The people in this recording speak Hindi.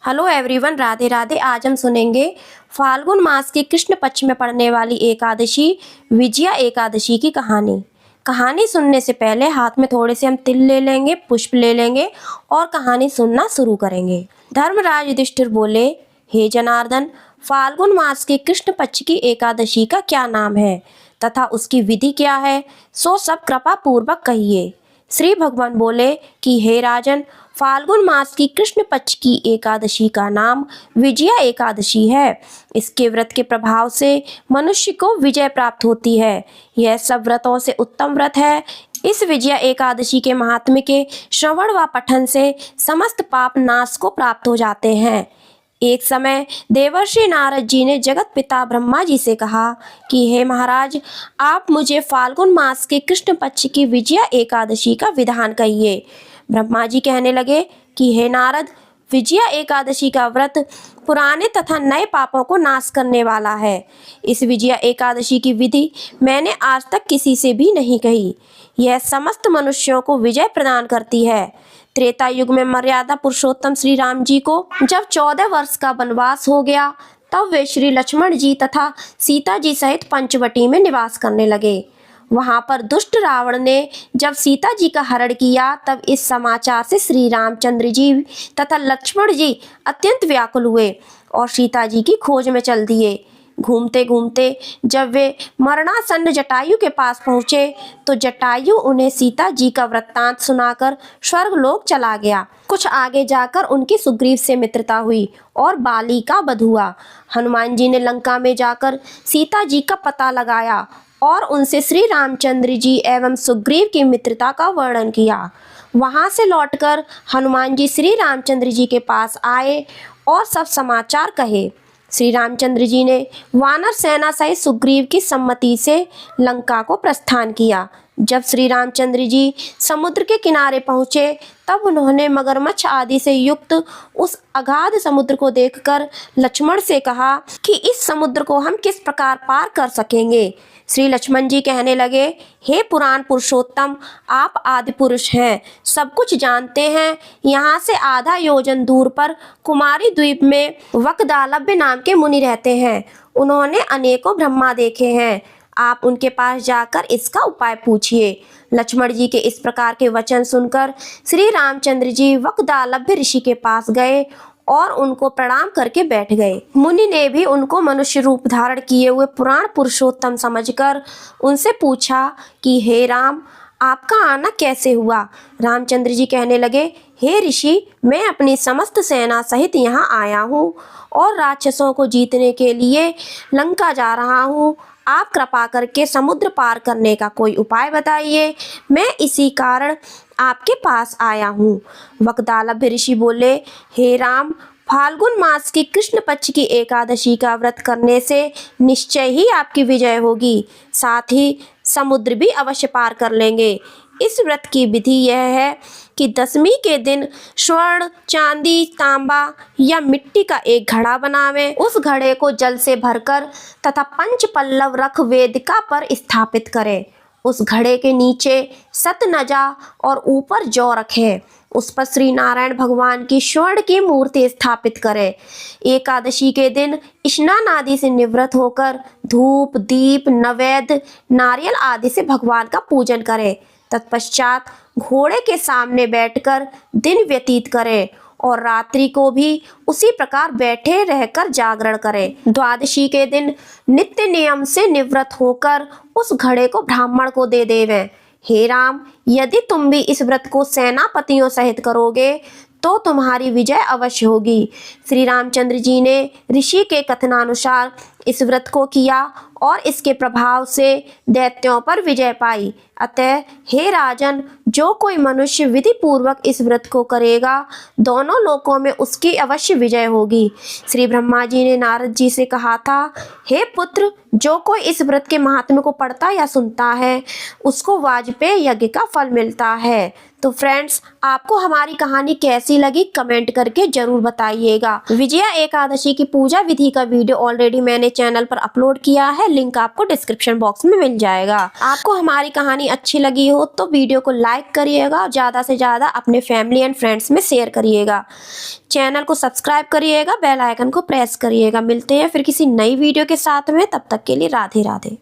Hello everyone, Radhe Radhe. आज हम सुनेंगे फाल्गुन मास के कृष्ण पक्ष में पड़ने वाली एकादशी विजया एकादशी की कहानी। कहानी सुनने से पहले हाथ में थोड़े से हम तिल ले लेंगे, पुष्प ले लेंगे और कहानी सुनना शुरू करेंगे। धर्मराज युधिष्ठिर बोले, हे जनार्दन, फाल्गुन मास के कृष्ण पक्ष की एकादशी का क्या नाम है तथा उसकी विधि क्या है, सो सब कृपा पूर्वक कहिए। श्री भगवान बोले कि हे राजन, फाल्गुन मास की कृष्ण पक्ष की एकादशी का नाम विजया एकादशी है। इसके व्रत के प्रभाव से मनुष्य को विजय प्राप्त होती है। यह सब व्रतों से उत्तम व्रत है। इस विजया एकादशी के महात्म्य के श्रवण व पठन से समस्त पाप नाश को प्राप्त हो जाते हैं। एक समय देवर्षि नारद जी ने जगत पिता ब्रह्मा जी से कहा कि हे महाराज, आप मुझे फाल्गुन मास के कृष्ण पक्ष की विजया एकादशी का विधान कहिए। ब्रह्मा जी कहने लगे कि हे नारद, विजया एकादशी का व्रत पुराने तथा नए पापों को नाश करने वाला है। इस विजया एकादशी की विधि मैंने आज तक किसी से भी नहीं कही। यह समस्त मनुष्यों को विजय प्रदान करती है। त्रेता युग में मर्यादा पुरुषोत्तम श्री राम जी को जब 14 वर्ष का वनवास हो गया, तब वे श्री लक्ष्मण जी तथा सीता जी सहित पंचवटी में निवास करने लगे। वहां पर दुष्ट रावण ने जब सीता जी का हरण किया, तब इस समाचार से श्री रामचंद्र जी तथा लक्ष्मण जी अत्यंत व्याकुल हुए और सीता जी की खोज में चल दिए। घूमते घूमते जब वे मरणासन्न जटायु के पास पहुँचे, तो जटायु उन्हें सीता जी का वृत्तांत सुनाकर स्वर्गलोक चला गया। कुछ आगे जाकर उनकी सुग्रीव से मित्रता हुई और बाली का वध हुआ। हनुमान जी ने लंका में जाकर सीता जी का पता लगाया और उनसे श्री रामचंद्र जी एवं सुग्रीव की मित्रता का वर्णन किया। वहां से लौटकर हनुमान जी श्री रामचंद्र जी के पास आए और सब समाचार कहे। श्री रामचंद्र जी ने वानर सेना सहित सुग्रीव की सम्मति से लंका को प्रस्थान किया। जब श्री रामचंद्र जी समुद्र के किनारे पहुँचे, तब उन्होंने मगरमच्छ आदि से युक्त उस अगाध समुद्र को देखकर लक्ष्मण से कहा कि इस समुद्र को हम किस प्रकार पार कर सकेंगे। श्री लक्ष्मण जी कहने लगे, हे पुराण पुरुषोत्तम, आप आदि पुरुष हैं, सब कुछ जानते हैं। यहाँ से आधा योजन दूर पर कुमारी द्वीप में वकदालभ्य नाम के मुनि रहते हैं। उन्होंने अनेकों ब्रह्मा देखे हैं। आप उनके पास जाकर इसका उपाय पूछिए। लक्ष्मण जी के इस प्रकार के वचन सुनकर श्री रामचंद्र जी वकदालभ्य ऋषि के पास गए और उनको प्रणाम करके बैठ गए। मुनि ने भी उनको मनुष्य रूप धारण किए हुए पुराण पुरुषोत्तम समझकर उनसे पूछा कि हे राम, आपका आना कैसे हुआ। रामचंद्र जी कहने लगे, हे ऋषि, मैं अपनी समस्त सेना सहित यहाँ आया हूँ और राक्षसों को जीतने के लिए लंका जा रहा हूँ। आप कृपा करके समुद्र पार करने का कोई उपाय बताइए। मैं इसी कारण आपके पास आया हूँ। वकदालभ्य ऋषि बोले, हे राम, फाल्गुन मास की कृष्ण पक्ष की एकादशी का व्रत करने से निश्चय ही आपकी विजय होगी। साथ ही समुद्र भी अवश्य पार कर लेंगे। इस व्रत की विधि यह है कि दशमी के दिन स्वर्ण, चांदी, तांबा या मिट्टी का एक घड़ा बनावें। उस घड़े को जल से भरकर तथा पंच पल्लव रख वेदिका पर स्थापित करें। उस घड़े के नीचे सतनजा और ऊपर जौ रखें। उस पर श्री नारायण भगवान की स्वर्ण की मूर्ति स्थापित करें। एकादशी के दिन स्नान आदि से निवृत्त होकर धूप, दीप, नैवेद्य, नारियल आदि से भगवान का पूजन करें। तत्पश्चात घोड़े के सामने बैठकर दिन व्यतीत करें और रात्रि को भी उसी प्रकार बैठे रहकर जागरण करें। द्वादशी के दिन नित्य नियम से निवृत्त होकर उस घड़े को ब्राह्मण को दे देवें। हे राम, यदि तुम भी इस व्रत को सेनापतियों सहित करोगे तो तुम्हारी विजय अवश्य होगी। श्री रामचंद्र जी ने ऋषि के कथनानुसार इस व्रत को किया और इसके प्रभाव से दैत्यों पर विजय पाई। अतः हे राजन, जो कोई मनुष्य विधि पूर्वक इस व्रत को करेगा, दोनों लोकों में उसकी अवश्य विजय होगी। श्री ब्रह्मा जी ने नारद जी से कहा था, हे पुत्र, जो कोई इस व्रत के महात्म्य को पढ़ता या सुनता है, उसको वाजपेय यज्ञ का फल मिलता है। तो फ्रेंड्स, आपको हमारी कहानी कैसी लगी कमेंट करके जरूर बताइएगा। विजया एकादशी की पूजा विधि का वीडियो ऑलरेडी मैंने चैनल पर अपलोड किया है, है, लिंक आपको डिस्क्रिप्शन बॉक्स में मिल जाएगा। आपको हमारी कहानी अच्छी लगी हो तो वीडियो को लाइक करिएगा और ज़्यादा से ज़्यादा अपने फैमिली एंड फ्रेंड्स में शेयर करिएगा। चैनल को सब्सक्राइब करिएगा, बेल आइकन को प्रेस करिएगा। मिलते हैं फिर किसी नई वीडियो के साथ में, तब तक के लिए राधे राधे।